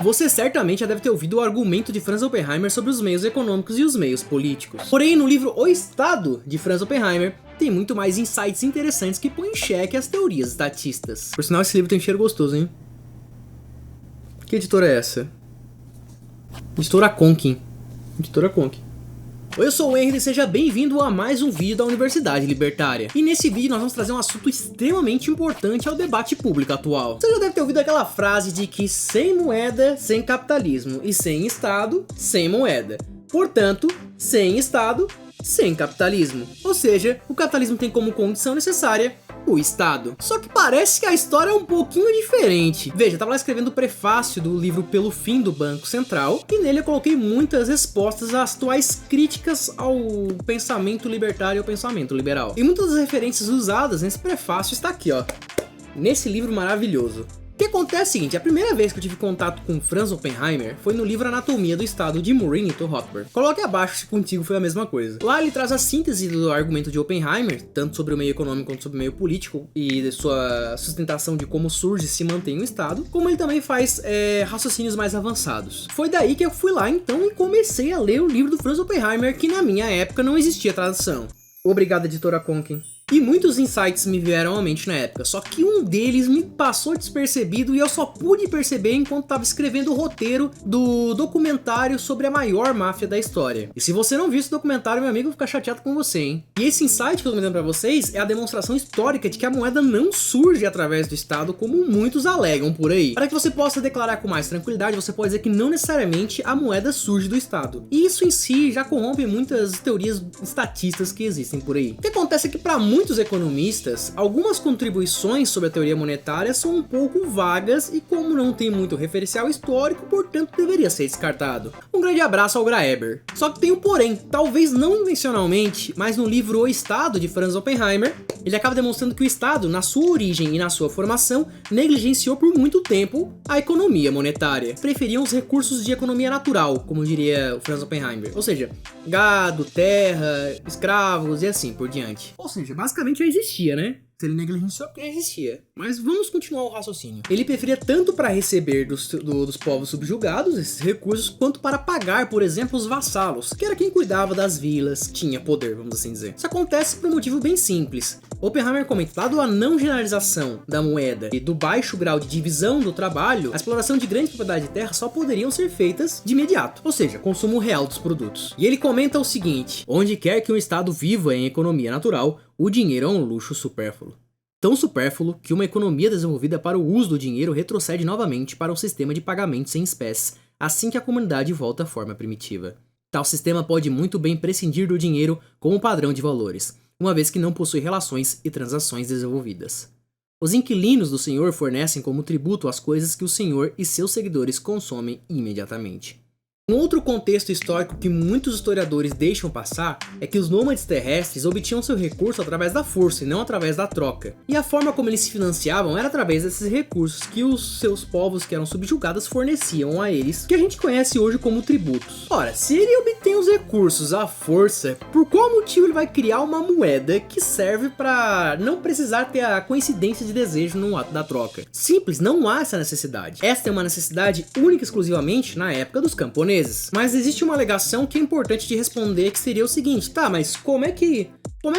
Você certamente já deve ter ouvido o argumento de Franz Oppenheimer sobre os meios econômicos e os meios políticos. Porém, no livro O Estado, de Franz Oppenheimer, tem muito mais insights interessantes que põem em xeque as teorias estatistas. Por sinal, esse livro tem cheiro gostoso, hein? Que editora é essa? Editora Conkin. Editora Conkin. Oi, eu sou o Henry e seja bem-vindo a mais um vídeo da Universidade Libertária. E nesse vídeo nós vamos trazer um assunto extremamente importante ao debate público atual. Você já deve ter ouvido aquela frase de que sem moeda, sem capitalismo, e sem Estado, sem moeda. Portanto, sem Estado, sem capitalismo. Ou seja, o capitalismo tem como condição necessária o Estado. Só que parece que a história é um pouquinho diferente. Veja, eu tava lá escrevendo o prefácio do livro Pelo Fim do Banco Central, e nele eu coloquei muitas respostas às atuais críticas ao pensamento libertário e ao pensamento liberal. E muitas das referências usadas nesse prefácio está aqui, ó, nesse livro maravilhoso. O que acontece é o seguinte, a primeira vez que eu tive contato com Franz Oppenheimer foi no livro Anatomia do Estado de Murray Newton Rothbard. Coloque abaixo se contigo foi a mesma coisa. Lá ele traz a síntese do argumento de Oppenheimer, tanto sobre o meio econômico quanto sobre o meio político, e de sua sustentação de como surge e se mantém o Estado, como ele também faz raciocínios mais avançados. Foi daí que eu fui lá então e comecei a ler o livro do Franz Oppenheimer, que na minha época não existia tradução. Obrigado, editora Conkin. E muitos insights me vieram à mente na época, só que um deles me passou despercebido e eu só pude perceber enquanto estava escrevendo o roteiro do documentário sobre a maior máfia da história. E se você não viu esse documentário, meu amigo, fica chateado com você, hein? E esse insight que eu tô dando pra vocês é a demonstração histórica de que a moeda não surge através do Estado, como muitos alegam por aí. Para que você possa declarar com mais tranquilidade, você pode dizer que não necessariamente a moeda surge do Estado. E isso em si já corrompe muitas teorias estatistas que existem por aí. O que acontece é que para muitos economistas, algumas contribuições sobre a teoria monetária são um pouco vagas e como não tem muito referencial histórico, portanto deveria ser descartado. Um grande abraço ao Graeber. Só que tem um porém, talvez não intencionalmente, mas no livro O Estado de Franz Oppenheimer, ele acaba demonstrando que o Estado, na sua origem e na sua formação, negligenciou por muito tempo a economia monetária. Preferiam os recursos de economia natural, como diria o Franz Oppenheimer, ou seja, gado, terra, escravos e assim por diante. Ou seja, basicamente já existia, né? Se ele negligenciou, porque já existia. Mas vamos continuar o raciocínio. Ele preferia tanto para receber dos povos subjugados esses recursos, quanto para pagar, por exemplo, os vassalos, que era quem cuidava das vilas, tinha poder, vamos assim dizer. Isso acontece por um motivo bem simples. Oppenheimer comenta, dado a não generalização da moeda e do baixo grau de divisão do trabalho, a exploração de grande propriedade de terra só poderiam ser feitas de imediato, ou seja, consumo real dos produtos. E ele comenta o seguinte, onde quer que um Estado viva em economia natural, o dinheiro é um luxo supérfluo. Tão supérfluo que uma economia desenvolvida para o uso do dinheiro retrocede novamente para um sistema de pagamentos em espécie, assim que a comunidade volta à forma primitiva. Tal sistema pode muito bem prescindir do dinheiro como padrão de valores, uma vez que não possui relações e transações desenvolvidas. Os inquilinos do senhor fornecem como tributo as coisas que o senhor e seus seguidores consomem imediatamente. Um outro contexto histórico que muitos historiadores deixam passar é que os nômades terrestres obtinham seu recurso através da força e não através da troca. E a forma como eles se financiavam era através desses recursos que os seus povos que eram subjugados forneciam a eles, que a gente conhece hoje como tributos. Ora, se ele obtém os recursos à força, por qual motivo ele vai criar uma moeda que serve para não precisar ter a coincidência de desejo no ato da troca? Simples, não há essa necessidade. Esta é uma necessidade única e exclusivamente na época dos camponeses. Mas existe uma alegação que é importante de responder, que seria o seguinte, tá, mas como é que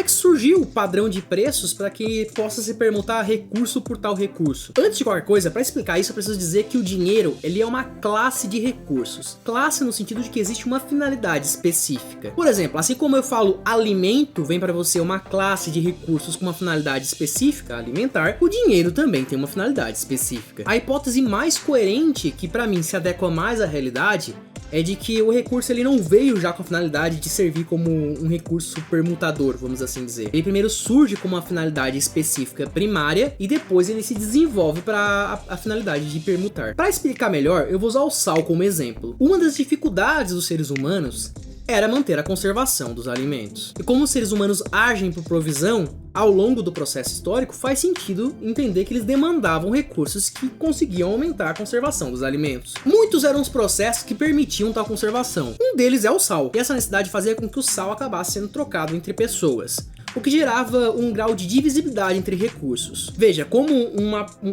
surgiu o padrão de preços para que possa se permutar recurso por tal recurso? Antes de qualquer coisa, para explicar isso eu preciso dizer que o dinheiro ele é uma classe de recursos. Classe no sentido de que existe uma finalidade específica. Por exemplo, assim como eu falo alimento vem para você uma classe de recursos com uma finalidade específica, alimentar, o dinheiro também tem uma finalidade específica. A hipótese mais coerente, que para mim se adequa mais à realidade, é de que o recurso ele não veio já com a finalidade de servir como um recurso permutador, vamos assim dizer. Ele primeiro surge com uma finalidade específica primária e depois ele se desenvolve para a finalidade de permutar. Para explicar melhor, eu vou usar o sal como exemplo. Uma das dificuldades dos seres humanos era manter a conservação dos alimentos. E como os seres humanos agem por provisão, ao longo do processo histórico, faz sentido entender que eles demandavam recursos que conseguiam aumentar a conservação dos alimentos. Muitos eram os processos que permitiam tal conservação. Um deles é o sal, e essa necessidade fazia com que o sal acabasse sendo trocado entre pessoas. o que gerava um grau de divisibilidade entre recursos. Veja, como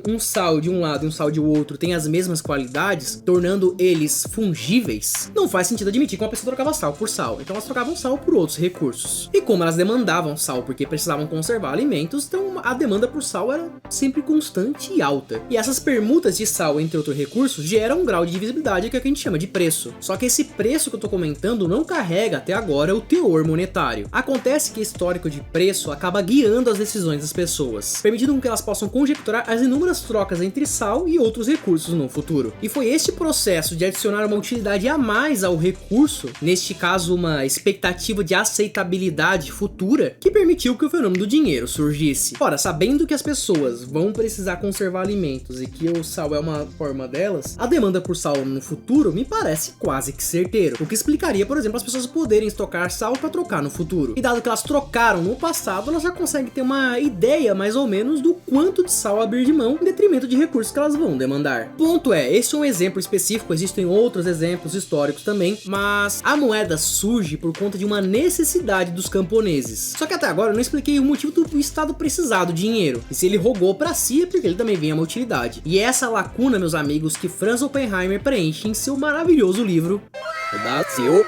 um sal de um lado e um sal de outro tem as mesmas qualidades, tornando eles fungíveis, não faz sentido admitir que uma pessoa trocava sal por sal, então elas trocavam sal por outros recursos. E como elas demandavam sal porque precisavam conservar alimentos, então a demanda por sal era sempre constante e alta. E essas permutas de sal entre outros recursos geram um grau de divisibilidade que é o que a gente chama de preço. Só que esse preço que eu tô comentando não carrega até agora o teor monetário. Acontece que o histórico de preço acaba guiando as decisões das pessoas, permitindo que elas possam conjecturar as inúmeras trocas entre sal e outros recursos no futuro. E foi este processo de adicionar uma utilidade a mais ao recurso, neste caso uma expectativa de aceitabilidade futura, que permitiu que o fenômeno do dinheiro surgisse. Ora, sabendo que as pessoas vão precisar conservar alimentos e que o sal é uma forma delas, a demanda por sal no futuro me parece quase que certeiro, o que explicaria, por exemplo, as pessoas poderem estocar sal para trocar no futuro. E dado que elas trocaram no passado, elas já conseguem ter uma ideia mais ou menos do quanto de sal abrir de mão em detrimento de recursos que elas vão demandar. Ponto é, este é um exemplo específico, existem outros exemplos históricos também, mas a moeda surge por conta de uma necessidade dos camponeses. Só que até agora eu não expliquei o motivo do Estado precisar do dinheiro, e se ele rogou para si é porque ele também vem a uma utilidade. E essa lacuna, meus amigos, que Franz Oppenheimer preenche em seu maravilhoso livro Brasil.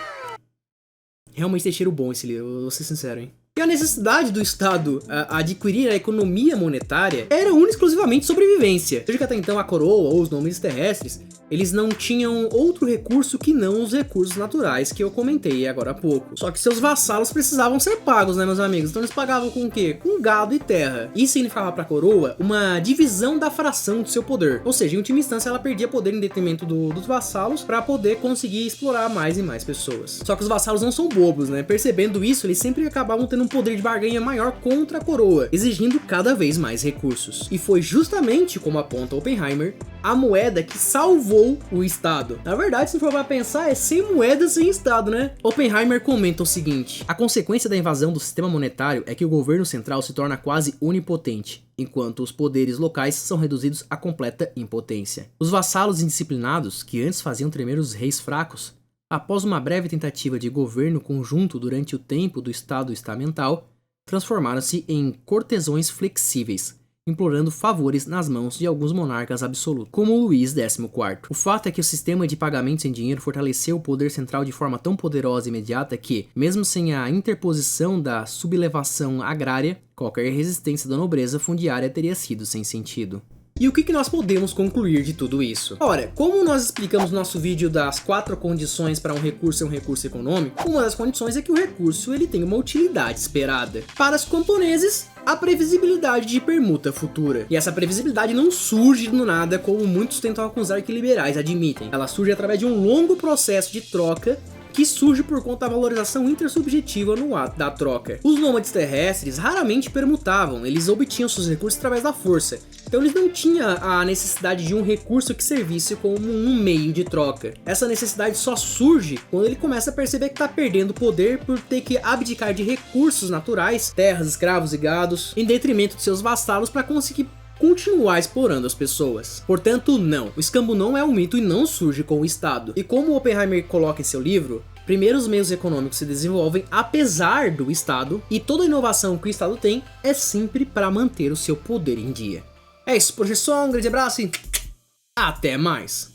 Realmente tem cheiro bom esse livro, vou ser sincero, hein? E a necessidade do Estado adquirir a economia monetária era única e exclusivamente sobrevivência. Veja que até então a coroa ou os nômades terrestres, eles não tinham outro recurso que não os recursos naturais que eu comentei agora há pouco. Só que seus vassalos precisavam ser pagos, né, meus amigos? Então eles pagavam com o quê? Com gado e terra. Isso significava para a coroa uma divisão da fração do seu poder. Ou seja, em última instância ela perdia poder em detrimento dos vassalos para poder conseguir explorar mais e mais pessoas. Só que os vassalos não são bobos, né? Percebendo isso, eles sempre acabavam tendo um poder de barganha maior contra a coroa, exigindo cada vez mais recursos. E foi justamente, como aponta Oppenheimer, a moeda que salvou o Estado. Na verdade, se for para pensar, é sem moeda, sem Estado, né? Oppenheimer comenta o seguinte: a consequência da invasão do sistema monetário é que o governo central se torna quase onipotente, enquanto os poderes locais são reduzidos à completa impotência. Os vassalos indisciplinados, que antes faziam tremer os reis fracos, após uma breve tentativa de governo conjunto durante o tempo do estado estamental, transformaram-se em cortesões flexíveis, implorando favores nas mãos de alguns monarcas absolutos, como Luís XIV. O fato é que o sistema de pagamentos em dinheiro fortaleceu o poder central de forma tão poderosa e imediata que, mesmo sem a interposição da sublevação agrária, qualquer resistência da nobreza fundiária teria sido sem sentido. E o que nós podemos concluir de tudo isso? Ora, como nós explicamos no nosso vídeo das 4 condições para um recurso ser um recurso econômico, uma das condições é que o recurso ele tem uma utilidade esperada. Para os camponeses, a previsibilidade de permuta futura. E essa previsibilidade não surge do nada, como muitos tentam acusar que liberais admitem. Ela surge através de um longo processo de troca que surge por conta da valorização intersubjetiva no ato da troca. Os nômades terrestres raramente permutavam, eles obtinham seus recursos através da força. Então eles não tinham a necessidade de um recurso que servisse como um meio de troca. Essa necessidade só surge quando ele começa a perceber que está perdendo poder por ter que abdicar de recursos naturais, terras, escravos e gados, em detrimento de seus vassalos para conseguir continuar explorando as pessoas. Portanto, não. O escambo não é um mito e não surge com o Estado. E como Oppenheimer coloca em seu livro, primeiro os meios econômicos se desenvolvem apesar do Estado, e toda inovação que o Estado tem é sempre para manter o seu poder em dia. É isso, professor, um grande abraço e até mais!